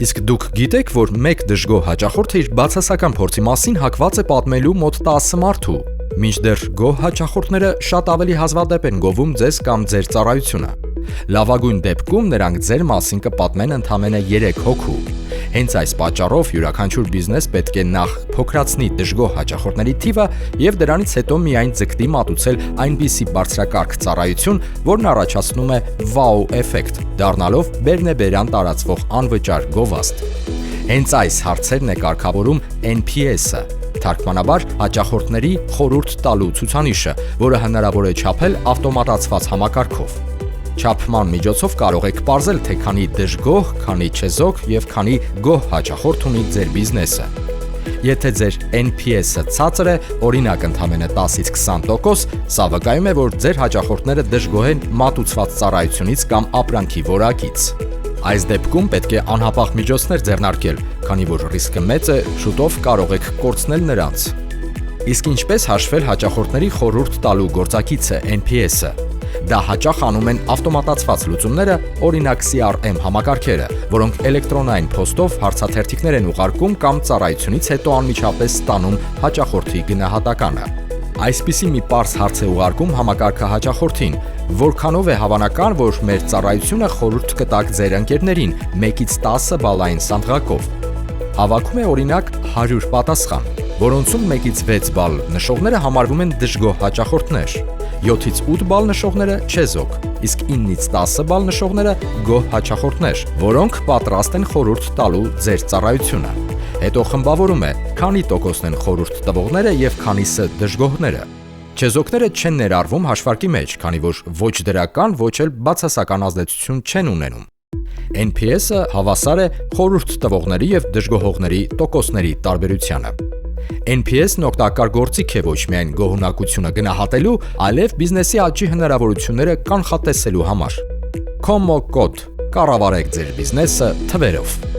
Իսկ դուք գիտեք, որ մեկ դժգոհ հաճախորդը իր բացասական փորձի մասին հակված է պատմելու մոտ 10 մարդու, մինչդեռ գոհ հաճախորդները շատ ավելի հազվադեպ են գովում ձեզ կամ ձեր ծառայությունը։ Լավագույն դեպքում նրանք ձեր մասին կպատմեն ընդամենը 3 հոգու։ Հենց այս պատճառով յուրաքանչյուր բիզնես պետք է նախ փոքրացնի դժգոհ հաճախորդների թիվը եւ դրանից հետո միայն ձգտի մատուցել այնպիսի բարձրակարգ ծառայություն, որն առաջացնում է վաու էֆեկտ, դառնալով բերնեբերան տարածվող անվճար գովաստ։ Հենց այս հարցերն է կարգավորում NPS-ը, թարգմանաբար հաճախորդների խորհուրդ տալու ցուցանիշը, որը հնարավոր է չափել ավտոմատացված համակարգով։ Չափման միջոցով կարող եք պարզել, թե քանի դժգոհ, քանի չեզոք եւ քանի գոհ հաճախորդ ունի ձեր բիզնեսը։ Եթե ձեր NPS-ը ցածր է, օրինակ ընդամենը 10-ից 20%, սա վկայում է, որ ձեր հաճախորդները դժգոհ են մատուցված ծառայությունից կամ ապրանքի որակից։ Այս դեպքում պետք է անհապաղ միջոցներ ձեռնարկել, քանի որ ռիսկը մեծ է, շուտով կարող եք կորցնել նրանց։ Իսկ ինչպես հաշվել հաճախորդների խորհուրդ տալու գործակիցը NPS-ը։ Դա հաճախ անում են ավտոմատացված լուծումները, օրինակ CRM համակարգերը, որոնք էլեկտրոնային փոստով հարցաթերթիկներ են ուղարկում կամ ծառայությունից հետո անմիջապես ստանում հաճախորդի գնահատականը։ Այսպիսի մի պարզ հարց է ուղարկում համակարգը հաճախորդին. որքանով է հավանական, որ մեր ծառայությունը խորհուրդ կտաք ձեր ընկերներին 1-ից 10 բալային սանդղակով։ Հավաքում է օրինակ 100 պատասխան, որոնցում 1-ից 6 բալ նշողները համարվում են դժգոհ հաճախորդներ, 7-ից 8 բալ նշողները չեզոք, իսկ 9-ից 10 բալ նշողները գոհ հաճախորդներ, որոնք պատրաստ են խորհուրդ տալու ձեր ծառայությունը։ Հետո խմբավորում է, քանի տոկոսն են խորհուրդ տվողները եւ քանիսը դժգոհները։ Չեզոքները չեն ներառվում հաշվարկի մեջ, քանի որ ոչ դրական, ոչ էլ բացասական ազդեցություն չեն ունենում։ NPS-ը հավասար է խորհուրդ տվողների եւ դժգոհողների տոկոսների տարբերությանը։ NPS-ն օգտակար գործիք է ոչ միայն գոհունակությունը գնահատելու, այլև բիզնեսի աճի հնարավորությունները կանխատեսելու համար։ Կոմո կոդ կառավարեք ձեր բիզնեսը թվերով։